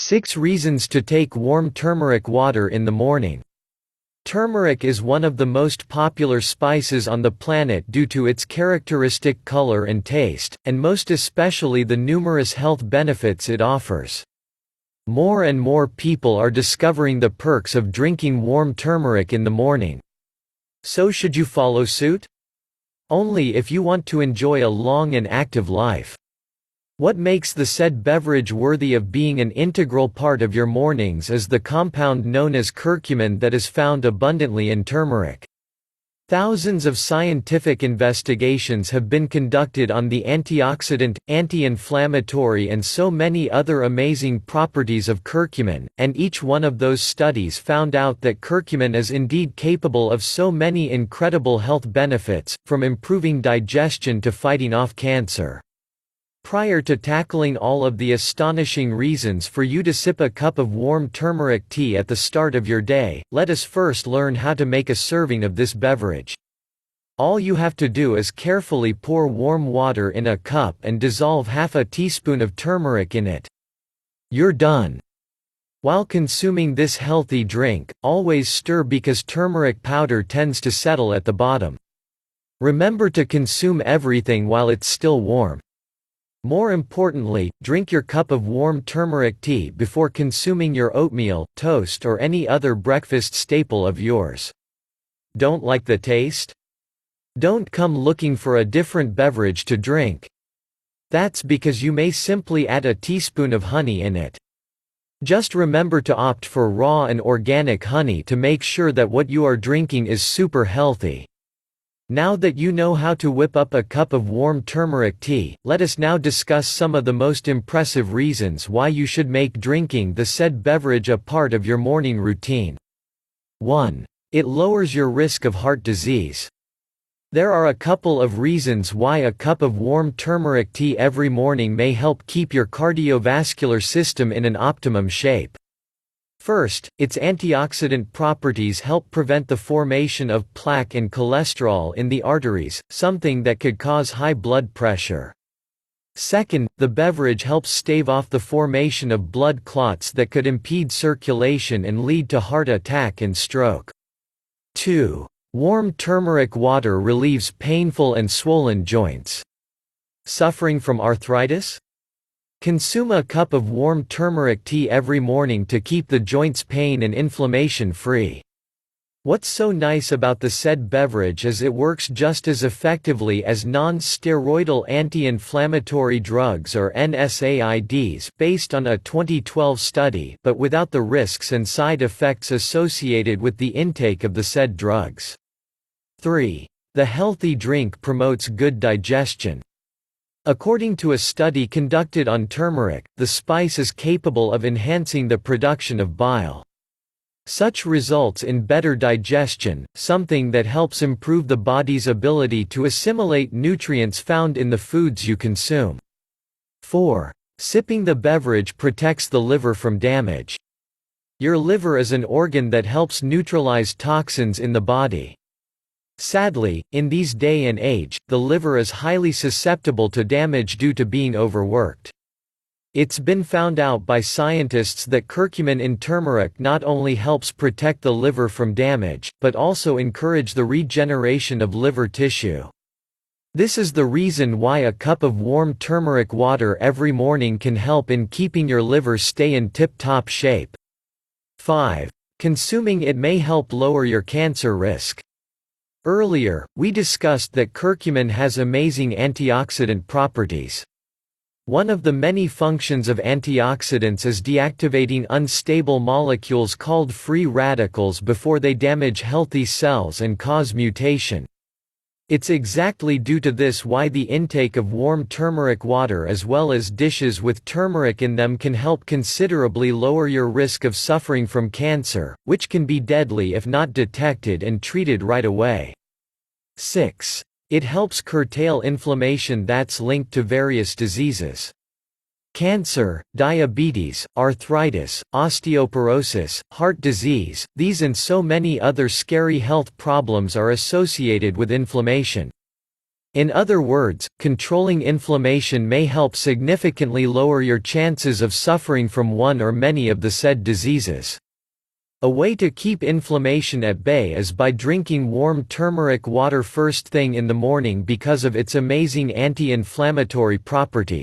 6 reasons to take warm turmeric water in the morning. Turmeric is one of the most popular spices on the planet due to its characteristic color and taste, and most especially the numerous health benefits it offers. More and more people are discovering the perks of drinking warm turmeric in the morning. So should you follow suit? Only if you want to enjoy a long and active life. What makes the said beverage worthy of being an integral part of your mornings is the compound known as curcumin that is found abundantly in turmeric. Thousands of scientific investigations have been conducted on the antioxidant, anti-inflammatory and so many other amazing properties of curcumin, and each one of those studies found out that curcumin is indeed capable of so many incredible health benefits, from improving digestion to fighting off cancer. Prior to tackling all of the astonishing reasons for you to sip a cup of warm turmeric tea at the start of your day, let us first learn how to make a serving of this beverage. All you have to do is carefully pour warm water in a cup and dissolve half a teaspoon of turmeric in it. You're done. While consuming this healthy drink, always stir because turmeric powder tends to settle at the bottom. Remember to consume everything while it's still warm. More importantly, drink your cup of warm turmeric tea before consuming your oatmeal, toast or any other breakfast staple of yours. Don't like the taste? Don't come looking for a different beverage to drink. That's because you may simply add a teaspoon of honey in it. Just remember to opt for raw and organic honey to make sure that what you are drinking is super healthy. Now that you know how to whip up a cup of warm turmeric tea, let us now discuss some of the most impressive reasons why you should make drinking the said beverage a part of your morning routine. 1. It lowers your risk of heart disease. There are a couple of reasons why a cup of warm turmeric tea every morning may help keep your cardiovascular system in an optimum shape. First, its antioxidant properties help prevent the formation of plaque and cholesterol in the arteries, something that could cause high blood pressure. Second, the beverage helps stave off the formation of blood clots that could impede circulation and lead to heart attack and stroke. 2. Warm turmeric water relieves painful and swollen joints. Suffering from arthritis? Consume a cup of warm turmeric tea every morning to keep the joints pain and inflammation free. What's so nice about the said beverage is it works just as effectively as non-steroidal anti-inflammatory drugs or NSAIDs based on a 2012 study, but without the risks and side effects associated with the intake of the said drugs. 3. The healthy drink promotes good digestion. According to a study conducted on turmeric, the spice is capable of enhancing the production of bile. Such results in better digestion, something that helps improve the body's ability to assimilate nutrients found in the foods you consume. 4. Sipping the beverage protects the liver from damage. Your liver is an organ that helps neutralize toxins in the body. Sadly, in these day and age, the liver is highly susceptible to damage due to being overworked. It's been found out by scientists that curcumin in turmeric not only helps protect the liver from damage, but also encourage the regeneration of liver tissue. This is the reason why a cup of warm turmeric water every morning can help in keeping your liver stay in tip-top shape. 5. Consuming it may help lower your cancer risk. Earlier, we discussed that curcumin has amazing antioxidant properties. One of the many functions of antioxidants is deactivating unstable molecules called free radicals before they damage healthy cells and cause mutation. It's exactly due to this why the intake of warm turmeric water as well as dishes with turmeric in them can help considerably lower your risk of suffering from cancer, which can be deadly if not detected and treated right away. 6. It helps curtail inflammation that's linked to various diseases. Cancer, diabetes, arthritis, osteoporosis, heart disease, these and so many other scary health problems are associated with inflammation. In other words, controlling inflammation may help significantly lower your chances of suffering from one or many of the said diseases. A way to keep inflammation at bay is by drinking warm turmeric water first thing in the morning because of its amazing anti-inflammatory properties.